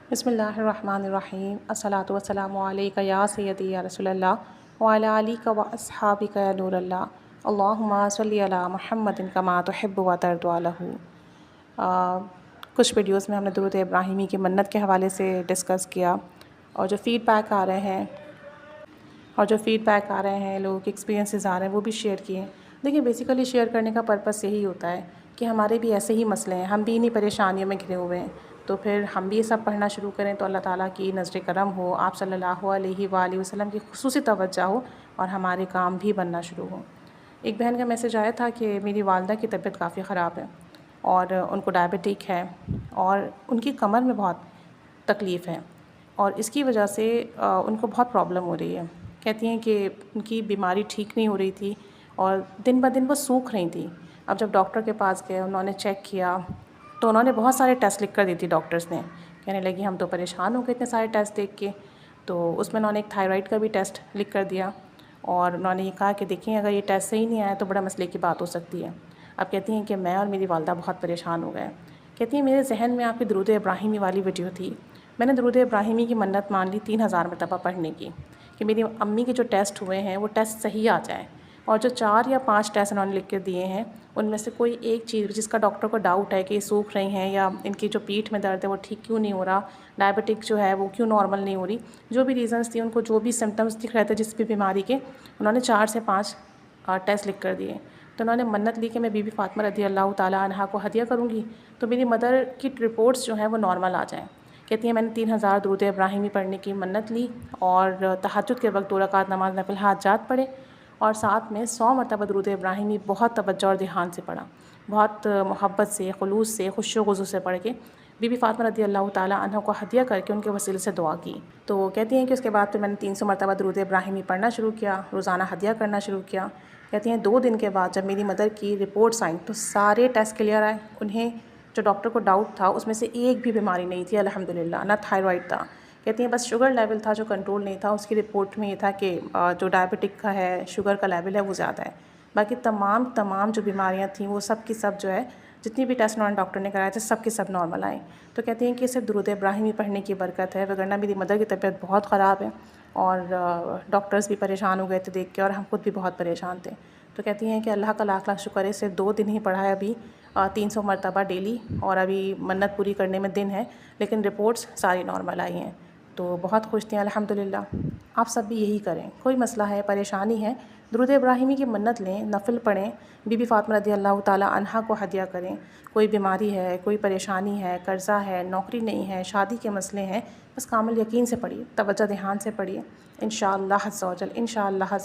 बिस्मिल्लाहिर्रहमानिर्रहीम अस्सलातु वस्सलामु अलैका या सय्यदी या रसूलल्लाह व अला आलिका व अस्हाबिका या नूरल्लाह अल्लाहुम्मा सल्लि अला मुहम्मदिन कमा तुहिब्बु व तर्दु अलहू। कुछ वीडियोस में हमने दुरूद इब्राहिमी की मन्नत के हवाले से डिस्कस किया और जो फ़ीडबैक आ रहे हैं लोगों के एक्सपीरियंसेस आ रहे हैं वो भी शेयर किए। देखिए, बेसिकली शेयर करने का पर्पस यही होता है कि हमारे भी ऐसे ही मसले हैं, हम भी इन्हीं परेशानियों में घिरे हुए हैं, तो फिर हम भी ये सब पढ़ना शुरू करें तो अल्लाह ताला की नज़र करम हो, आप सल्लल्लाहु अलैहि वसल्लम की खुसूसी तवज्जो हो और हमारे काम भी बनना शुरू हो। एक बहन का मैसेज आया था कि मेरी वालदा की तबीयत काफ़ी ख़राब है और उनको डायबिटिक है और उनकी कमर में बहुत तकलीफ़ है और इसकी वजह से उनको बहुत प्रॉब्लम हो रही है। कहती हैं कि उनकी बीमारी ठीक नहीं हो रही थी और दिन ब दिन वो सूख रही थी। अब जब डॉक्टर के पास गए, उन्होंने चेक किया तो उन्होंने बहुत सारे टेस्ट लिख कर दी थी डॉक्टर्स ने। कहने लगी हम तो परेशान हो गए इतने सारे टेस्ट देख के। तो उसमें उन्होंने एक थायराइड का भी टेस्ट लिख कर दिया और उन्होंने ये कहा कि देखिए, अगर ये टेस्ट सही नहीं आया तो बड़ा मसले की बात हो सकती है। अब कहती हैं कि मैं और मेरी वालदा बहुत परेशान हो गए। कहती हैं मेरे जहन में आपकी दुरूद इब्राहिमी वाली वीडियो थी, मैंने दुरूद इब्राहिमी की मन्नत मान ली 3000 मरतबा पढ़ने की कि मेरी अम्मी के जो टेस्ट हुए हैं वो टेस्ट सही आ जाए। और जो 4 या 5 टेस्ट उन्होंने लिख के दिए हैं उनमें से कोई एक चीज़ जिसका डॉक्टर को डाउट है कि ये सूख रही हैं या इनकी जो पीठ में दर्द है वो ठीक क्यों नहीं हो रहा, डायबिटिक जो है वो क्यों नॉर्मल नहीं हो रही, जो भी रीज़न्स थी, उनको जो भी सिम्टम्स दिख रहे थे जिस भी बीमारी के, उन्होंने 4 से 5 टेस्ट लिख कर दिए। तो उन्होंने मन्नत ली कि मैं बीबी फ़ातिमा रज़ी अल्लाह ताला अन्हा को हदिया करूँगी तो मेरी मदर की रिपोर्ट्स जो हैं वो नॉर्मल आ जाएँ। कहती हैं मैंने 3000 दुरूद इब्राहिमी पढ़ने की मन्नत ली और तहज्जुद के वक्त 2 रकात नमाज नफिल हाजात पढ़े और साथ में 100 मरतबा दुरूद इब्राहिमी बहुत तवज्जो और ध्यान से पढ़ा, बहुत मोहब्बत से, खुलूस से, खुशो गुज़ू से पढ़ के बीबी फ़ातिमा रज़ी अल्लाह ताला अन्हा को हदिया करके उनके वसीले से दुआ की। तो कहती हैं कि उसके बाद फिर मैंने 300 मरतबा दुरूद इब्राहिमी पढ़ना शुरू किया, रोज़ाना हदिया करना शुरू किया। कहती हैं 2 दिन के बाद जब मेरी मदर की रिपोर्ट्स आई तो सारे टेस्ट क्लियर आए। उन्हें जो डॉक्टर को डाउट था उसमें से एक भी बीमारी नहीं थी अल्हम्दुलिल्लाह, ना थायराइड था। कहती हैं बस शुगर लेवल था जो कंट्रोल नहीं था, उसकी रिपोर्ट में ये था कि जो डायबिटिक का है, शुगर का लेवल है वो ज़्यादा है। बाकी तमाम जो बीमारियां थी वो सब की सब जो है, जितनी भी टेस्ट उन्होंने डॉक्टर ने कराए थे सब के सब नॉर्मल आए। तो कहती हैं कि सिर्फ दुरूद इब्राहिमी पढ़ने की बरकत है, वगरना मेरी मदर की तबीयत बहुत ख़राब है और डॉक्टर्स भी परेशान हो गए थे देख के और हम खुद भी बहुत परेशान थे। तो कहती हैं कि अल्लाह का लाख लाख शुक्र है, सिर्फ 2 दिन ही पढ़ा है अभी 300 मरतबा डेली और अभी मन्नत पूरी करने में दिन है, लेकिन रिपोर्ट्स सारी नॉर्मल आई हैं। तो बहुत खुश थी अल्हम्दुलिल्लाह। आप सब भी यही करें, कोई मसला है, परेशानी है, दुरूद इब्राहिमी की मन्नत लें, नफ़िल पढ़ें, बीबी फ़ातिमा रज़ी अल्लाह ताला अन्हा को हदिया करें। कोई बीमारी है, कोई परेशानी है, कर्ज़ा है, नौकरी नहीं है, शादी के मसले हैं, बस कामिल यकीन से पढ़िए, तवज्जो ध्यान से पढ़िए। इंशाअल्लाह अज़्ज़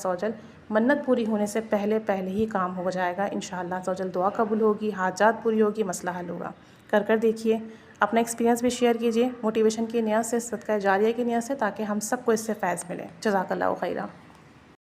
व जल मन्नत पूरी होने से पहले ही काम हो जाएगा। इंशाअल्लाह अज़्ज़ व जल दुआ कबूल होगी, हाजात पूरी होगी, मसला हल होगा। कर देखिए, अपना एक्सपीरियंस भी शेयर कीजिए मोटिवेशन की नियत से, सदका जारिया की नियत से, ताकि हम सबको इससे फ़ैज़ मिले। जज़ाकल्लाहु खैरा।